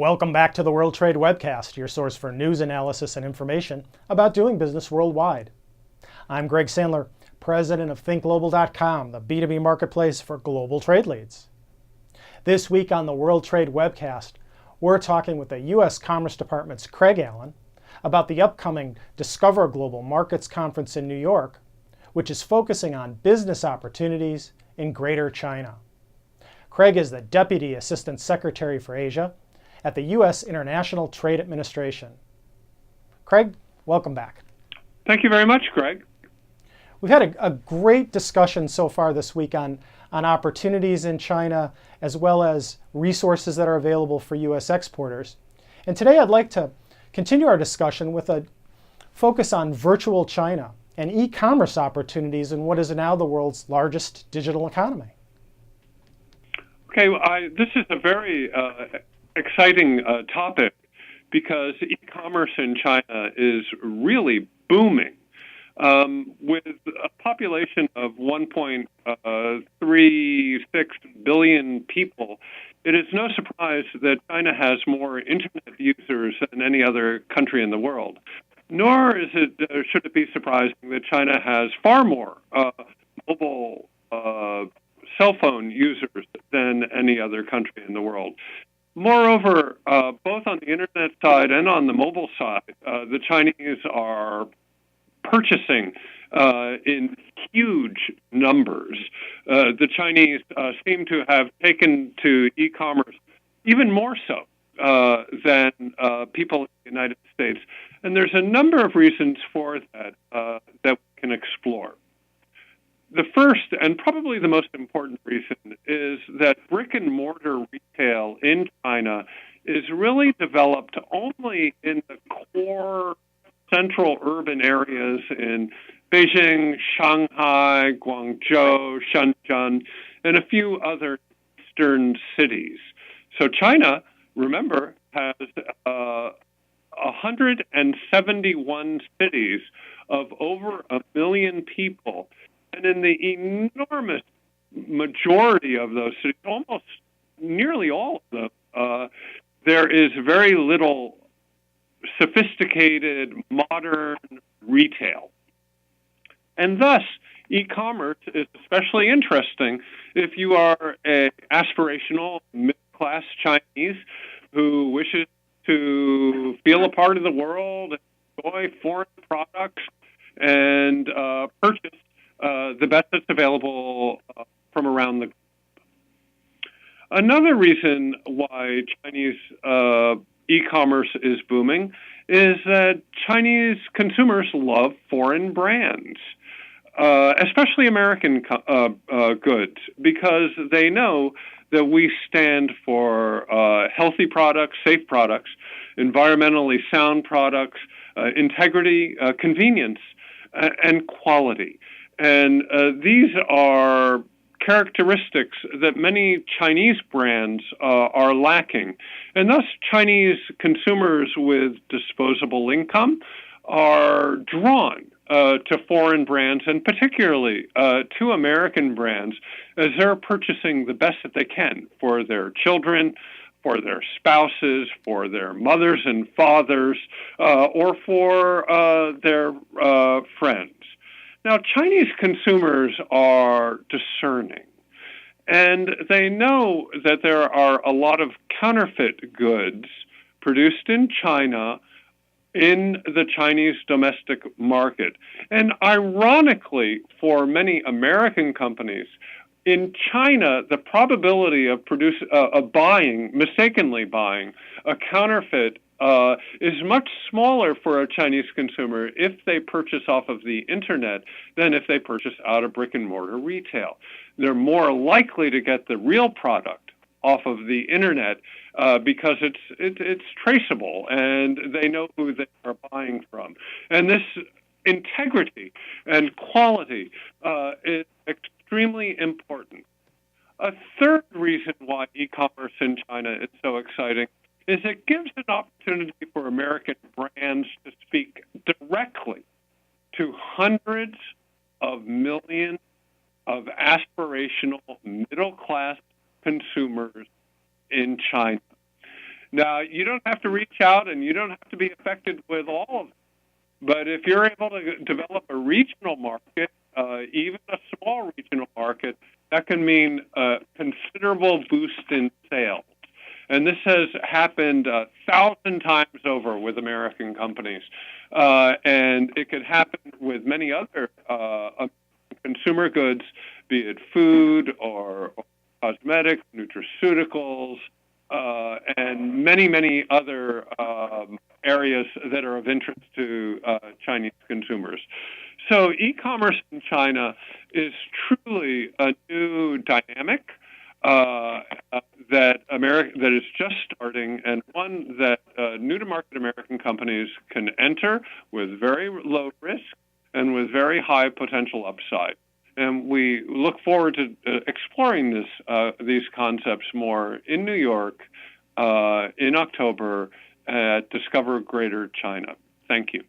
Welcome back to the World Trade Webcast, your source for news, analysis, and information about doing business worldwide. I'm Greg Sandler, president of ThinkGlobal.com, the B2B marketplace for global trade leads. This week on the World Trade Webcast, we're talking with the U.S. Commerce Department's Craig Allen about the upcoming Discover Global Markets Conference in New York, which is focusing on business opportunities in Greater China. Craig is the Deputy Assistant Secretary for Asia at the U.S. International Trade Administration. Craig, welcome back. Thank you very much, Greg. We've had a great discussion so far this week on opportunities in China, as well as resources that are available for U.S. exporters. And today I'd like to continue our discussion with a focus on virtual China and e-commerce opportunities in what is now the world's largest digital economy. Okay, this is a very exciting topic because e-commerce in China is really booming. With a population of 1.36 billion people, it is no surprise that China has more internet users than any other country in the world. Nor should it be surprising that China has far more mobile cell phone users than any other country in the world. Moreover, both on the internet side and on the mobile side, the Chinese are purchasing in huge numbers. The Chinese seem to have taken to e-commerce even more so than people in the United States. And there's a number of reasons for that that we can explore. The first, and probably the most important reason, is that brick-and-mortar retail in China is really developed only in the core central urban areas in Beijing, Shanghai, Guangzhou, Shenzhen, and a few other eastern cities. So China, remember, has 171 cities of over 1 million people. And in the enormous majority of those cities, almost nearly all of them, there is very little sophisticated, modern retail. And thus, e-commerce is especially interesting if you are an aspirational middle-class Chinese who wishes to feel a part of the world, enjoy foreign products, and purchase the best that's available from around the globe. Another reason why Chinese e-commerce is booming is that Chinese consumers love foreign brands, especially American goods, because they know that we stand for healthy products, safe products, environmentally sound products, integrity, convenience, and quality. And these are characteristics that many Chinese brands are lacking. And thus, Chinese consumers with disposable income are drawn to foreign brands, and particularly to American brands, as they're purchasing the best that they can for their children, for their spouses, for their mothers and fathers, or for their friends. Now, Chinese consumers are discerning, and they know that there are a lot of counterfeit goods produced in China in the Chinese domestic market. And ironically, for many American companies, in China, the probability of mistakenly buying a counterfeit is much smaller for a Chinese consumer if they purchase off of the internet than if they purchase out of brick-and-mortar retail. They're more likely to get the real product off of the internet because it's traceable and they know who they are buying from. And this integrity and quality is extremely important. A third reason why e-commerce in China is so exciting is it gives an opportunity for American brands to speak directly to hundreds of millions of aspirational middle-class consumers in China. Now, you don't have to reach out and you don't have to be affected with all of it. But if you're able to develop a regional market, even a small regional market, that can mean a considerable boost in sales. And this has happened 1,000 times over with American companies. And it could happen with many other consumer goods, be it food or cosmetics, nutraceuticals, and many, many other areas that are of interest to Chinese consumers. So e-commerce in China is truly a new dynamic that is just starting, and one that new-to-market American companies can enter with very low risk and with very high potential upside. And we look forward to exploring these concepts more in New York in October at Discover Greater China. Thank you.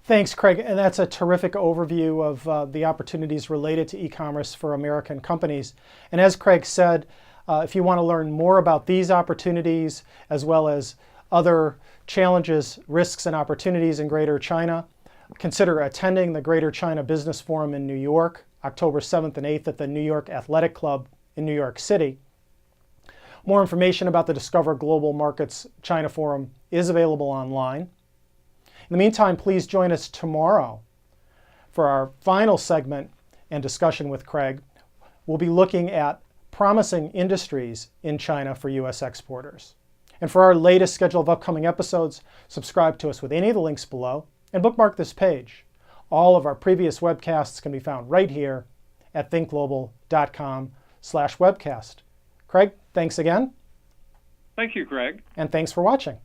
Thanks, Craig. And that's a terrific overview of the opportunities related to e-commerce for American companies. And as Craig said, if you want to learn more about these opportunities, as well as other challenges, risks, and opportunities in Greater China, consider attending the Greater China Business Forum in New York, October 7th and 8th at the New York Athletic Club in New York City. More information about the Discover Global Markets China Forum is available online. In the meantime, please join us tomorrow for our final segment and discussion with Craig. We'll be looking at promising industries in China for U.S. exporters. And for our latest schedule of upcoming episodes, subscribe to us with any of the links below and bookmark this page. All of our previous webcasts can be found right here at thinkglobal.com/webcast. Craig, thanks again. Thank you, Greg. And thanks for watching.